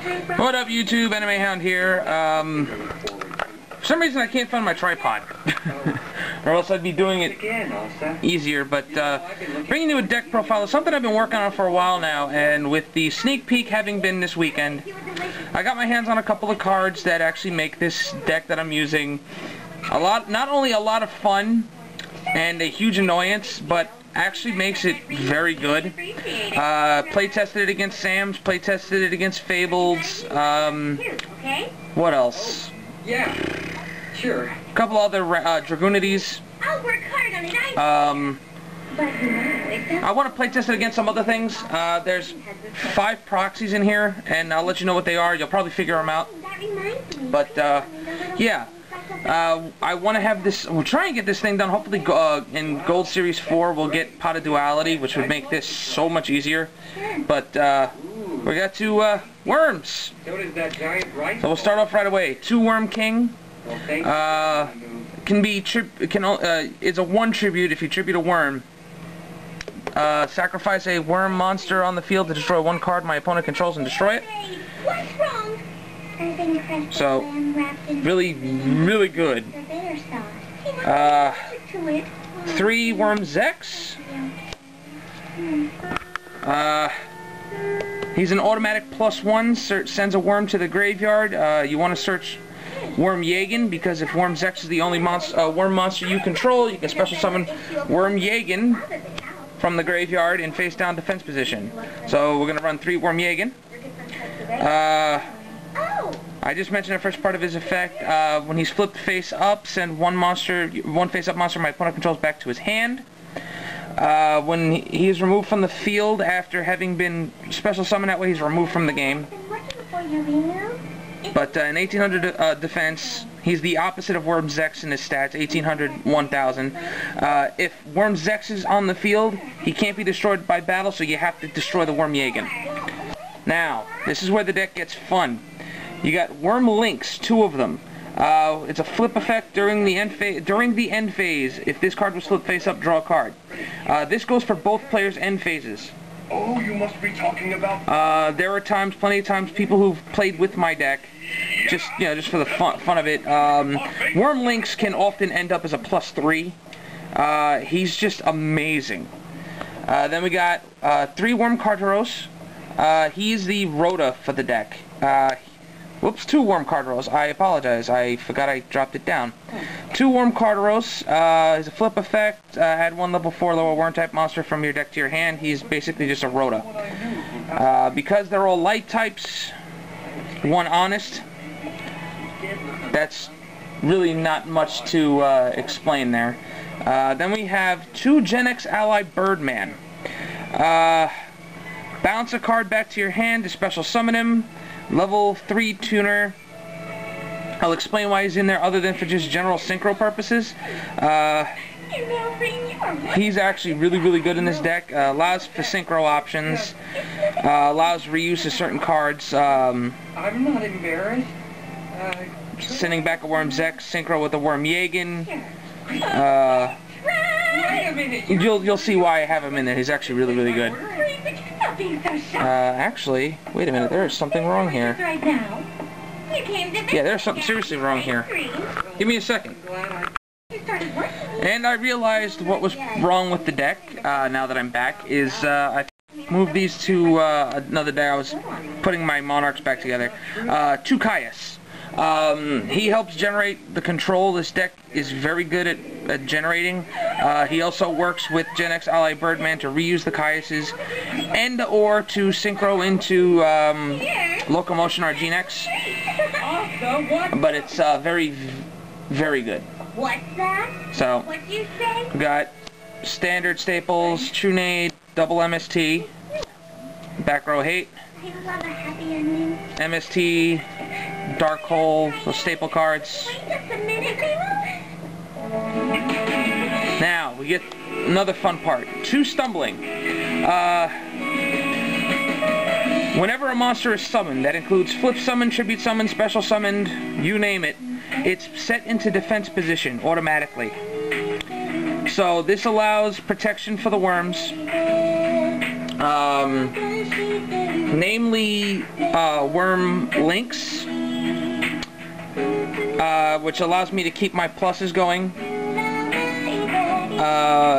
What up, YouTube? Anime Hound here. For some reason I can't find my tripod. Or else I'd be doing it easier, but bringing you a deck profile is something I've been working on for a while now, and with the sneak peek having been this weekend, I got my hands on a couple of cards that actually make this deck that I'm using not only a lot of fun and a huge annoyance, but actually makes it very good. Play tested it against Sam's, play tested it against Fabled. What else? Yeah, sure. A couple other Dragoonities. I'll work hard on it. I want to play test it against some other things. There's 5 proxies in here, and I'll let you know what they are. You'll probably figure them out. But yeah. I want to have this, we'll try and get this thing done. Hopefully in Gold Series 4 we'll get Pot of Duality, which would make this so much easier. But we got 2 worms. So we'll start off right away. 2 Worm King. It's a 1 tribute if you tribute a worm. Sacrifice a worm monster on the field to destroy 1 card my opponent controls and destroy it. What's wrong? So, really, really good. 3 Worm Zex. He's an automatic +1, sends a worm to the graveyard. You want to search Worm Yagen, because if Worm Zex is the only worm monster you control, you can special summon Worm Yagen from the graveyard in face down defense position. So we're going to run 3 Worm Yagen. I just mentioned the first part of his effect. When he's flipped face up, send 1 face up monster my opponent controls back to his hand. When he is removed from the field after having been special summoned, that way he's removed from the game. But in 1800 defense, he's the opposite of Worm Zex in his stats, 1800, 1000. If Worm Zex is on the field, he can't be destroyed by battle, so you have to destroy the Worm Yagen. Now, this is where the deck gets fun. You got Worm Links, 2 of them. It's a flip effect during the end phase. If this card was flipped face up, draw a card. This goes for both players' end phases. Oh, you must be talking about... There are times, plenty of times, people who've played with my deck, just for the fun of it. Worm Links can often end up as a +3. He's just amazing. Then we got 3 Worm Carteros. He's the Rhoda for the deck. Whoops, 2 Worm Carteros. I apologize. I forgot I dropped it down. 2 Worm Carteros. He's a flip effect. Add 1 level 4 lower worm type monster from your deck to your hand. He's basically just a Rhoda. Because they're all light types, 1 honest. That's really not much to explain there. Then we have 2 Gen X Ally Birdman. Bounce a card back to your hand to special summon him. Level 3 tuner. I'll explain why he's in there other than for just general synchro purposes. He's actually really, really good in this deck. Allows for synchro options. Allows reuse of certain cards. I'm not embarrassed. Sending back a Worm Zex, synchro with a Worm Yagen. You'll see why I have him in there. He's actually really, really good. Actually, wait a minute, there's something wrong here. Yeah, there's something seriously wrong here. Give me a second. And I realized what was wrong with the deck, now that I'm back, is I moved these to another deck. I was putting my Monarchs back together. 2 Caius. He helps generate the control. This deck is very good at generating. He also works with Gen X Ally Birdman to reuse the Caiuses and/or to synchro into Locomotion or Gene X. But it's very, very good. What's that? So, What'd you say? we got standard staples, True Nade, double MST, Back Row Hate, MST, Dark Hole, those staple cards. Now, we get another fun part. 2 Stumbling. Whenever a monster is summoned, that includes flip summon, tribute summon, special summoned, you name it, it's set into defense position automatically. So this allows protection for the worms. namely Worm Links, which allows me to keep my pluses going.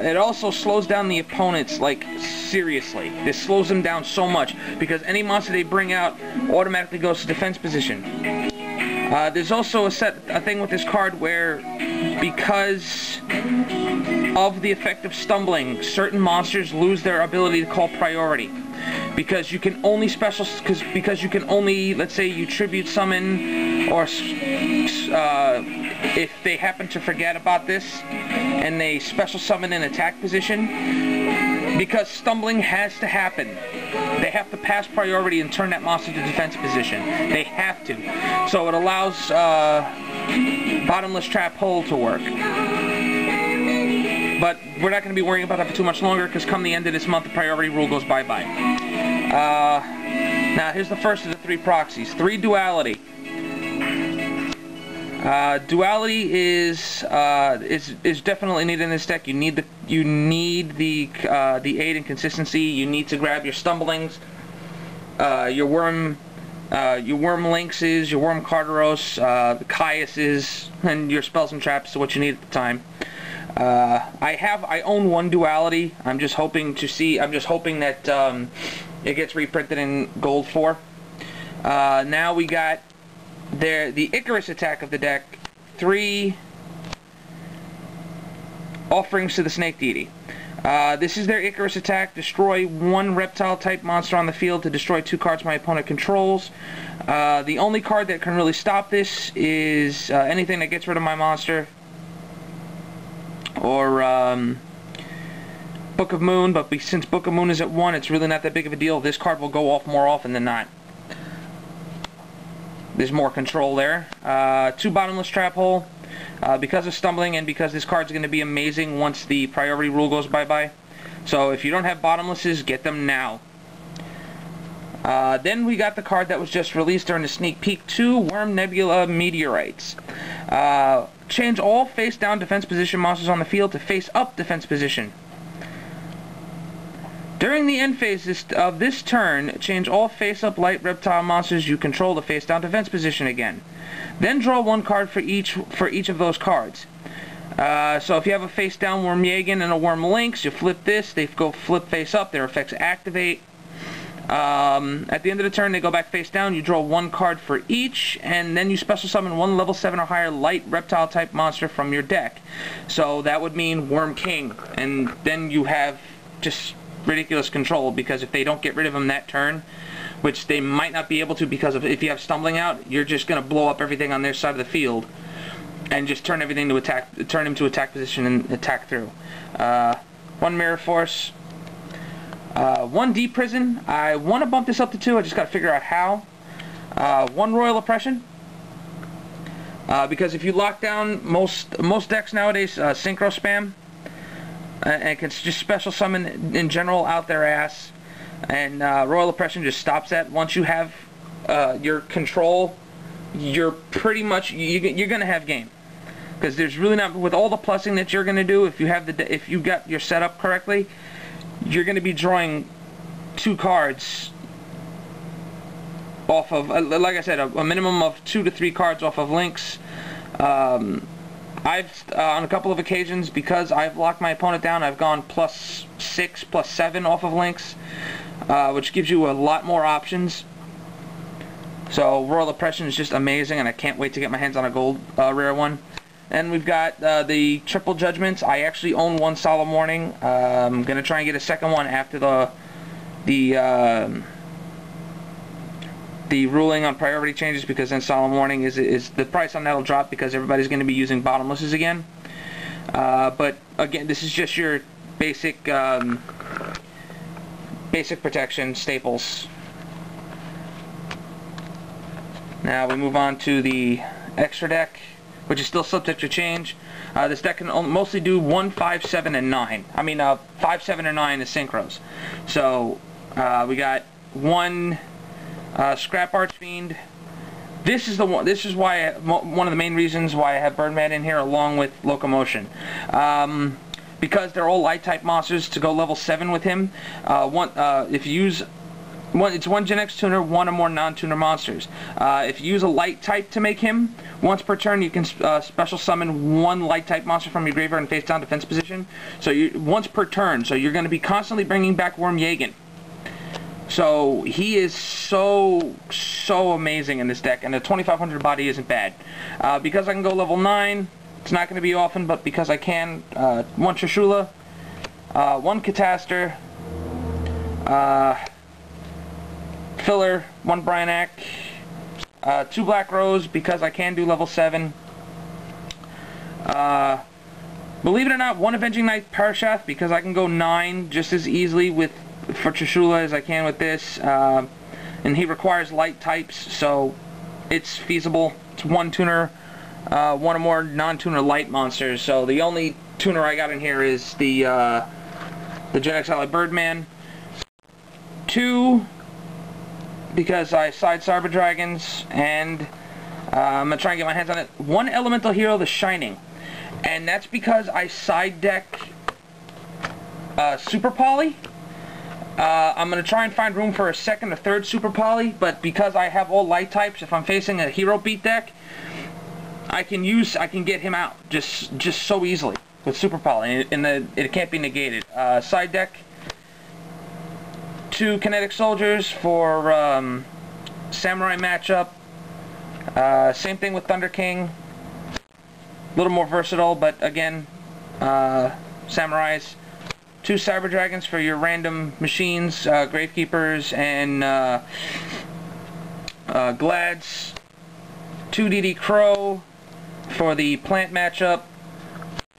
It also slows down the opponents, like, seriously. This slows them down so much, because any monster they bring out automatically goes to defense position. There's also a thing with this card where, because of the effect of stumbling, certain monsters lose their ability to call priority. Because you can only because you can only, let's say you tribute summon, or if they happen to forget about this and they special summon in attack position, because stumbling has to happen. They have to pass priority and turn that monster to defense position. They have to. So it allows Bottomless Trap Hole to work. But we're not going to be worrying about that for too much longer, because come the end of this month, the priority rule goes bye-bye. Now, here's the first of the 3 proxies. 3 Duality. Duality is definitely needed in this deck. You need the aid and consistency. You need to grab your stumblings, your worm Lynxes, your worm Carteros, the Caiuses, and your spells and traps. So what you need at the time. I own 1 Duality. I'm just hoping that it gets reprinted in Gold 4. Now we got the Icarus attack of the deck. 3 Offerings to the Snake Deity. This is their Icarus attack. Destroy 1 reptile type monster on the field to destroy 2 cards my opponent controls. The only card that can really stop this is anything that gets rid of my monster, or Book of Moon, but since Book of Moon is at 1, it's really not that big of a deal. This card will go off more often than not. There's more control there. 2 Bottomless Trap Hole, because of stumbling and because this card's going to be amazing once the priority rule goes bye-bye. So if you don't have bottomlesses, get them now. Then we got the card that was just released during the sneak peek, 2 W Nebula Meteorites. Change all face-down defense position monsters on the field to face-up defense position. During the end phase of this turn, change all face-up light reptile monsters you control to face-down defense position again. Then draw 1 card for each of those cards. So if you have a face-down Worm Yagan and a Worm Lynx, you flip this, they go flip face-up, their effects activate. At the end of the turn, they go back face down, you draw 1 card for each, and then you special summon 1 level 7 or higher light reptile type monster from your deck. So that would mean Worm King, and then you have just ridiculous control, because if they don't get rid of him that turn, which they might not be able to because of if you have stumbling out, you're just going to blow up everything on their side of the field and just turn everything to attack, turn him to attack position and attack through. 1 Mirror Force. 1 Deep Prison. I want to bump this up to 2. I just got to figure out how. 1 Royal Oppression. Because if you lock down most decks nowadays, synchro spam, and can just special summon in general out their ass, and Royal Oppression just stops that. Once you have your control, you're pretty much you're gonna have game, because there's really not, with all the plussing that you're gonna do, if you got your setup correctly, you're going to be drawing 2 cards off of, like I said, a minimum of 2 to 3 cards off of Lynx. I've, on a couple of occasions, because I've locked my opponent down, I've gone +6, +7 off of Lynx, which gives you a lot more options. So Royal Oppression is just amazing, and I can't wait to get my hands on a gold rare one. And we've got the Triple Judgments. I actually own 1 Solemn Warning. I'm going to try and get a second one after the ruling on priority changes, because then Solemn Warning is the price on that will drop, because everybody's going to be using bottomlesses again. But again, this is just your basic protection staples. Now we move on to the extra deck, which is still subject to change. This deck can mostly do 1, 5, 7, and 9. I mean, 5, 7, or 9 is synchros. So we got 1 Scrap Archfiend. This is the one. This is why one of the main reasons why I have Birdman in here, along with Locomotion. because they're all light type monsters, to go level 7 with him, if you use it's one Gen X tuner, one or more non-tuner monsters. If you use a light type to make him, once per turn you can special summon one light type monster from your graveyard in face down defense position. So once per turn, so you're going to be constantly bringing back Worm Yagen. So he is so amazing in this deck, and the 2500 body isn't bad. Because I can go level 9, it's not going to be often, but because I can, one Trishula, one Catastor, filler, one Bryanak, 2 Black Rose because I can do level 7. Believe it or not, one Avenging Knight Parashath because I can go 9 just as easily for Trishula as I can with this. And he requires light types, so it's feasible. It's one tuner, one or more non-tuner light monsters. So the only tuner I got in here is the Gen X Ally Birdman. 2 because I side Cyber Dragons, and I'm going to try and get my hands on it. 1 Elemental Hero, the Shining. And that's because I side deck Super Poly. I'm going to try and find room for a second or third Super Poly, but because I have all light types, if I'm facing a Hero Beat deck, I can get him out just so easily with Super Poly, and it can't be negated. Side deck 2 Kinetic Soldiers for Samurai matchup. Same thing with Thunder King. A little more versatile, but again, Samurais. 2 Cyber Dragons for your random machines, Gravekeepers and Glads. 2 DD Crow for the plant matchup.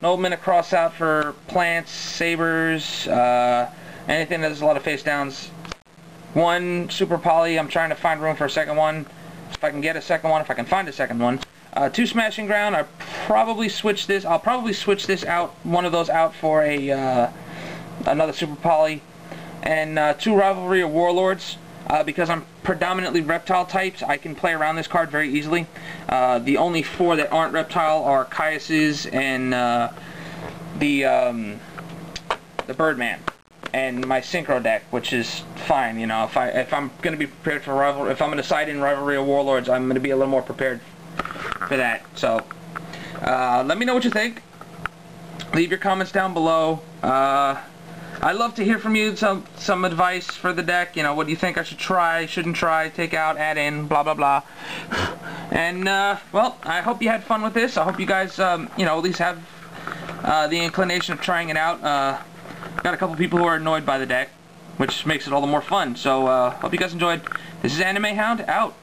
Nobleman Cross out for plants, sabers, anything that has a lot of face downs. 1 Super Poly, I'm trying to find room for a second one. If I can get a second one, if I can find a second one. 2 Smashing Ground, I'll probably switch this out, one of those out for another Super Poly. And 2 Rivalry of Warlords, because I'm predominantly reptile types, I can play around this card very easily. The only 4 that aren't reptile are Caius's and the Birdman, and my Synchro deck, which is fine. You know, if I'm going to be prepared for if I'm going to side in Rivalry of Warlords, I'm going to be a little more prepared for that. So let me know what you think. Leave your comments down below. I'd love to hear from you, some advice for the deck. You know, what do you think I should try, shouldn't try, take out, add in, blah blah blah. And well, I hope you had fun with this. I hope you guys you know, at least have the inclination of trying it out. Got a couple people who are annoyed by the deck, which makes it all the more fun. So hope you guys enjoyed. This is Anime Hound out.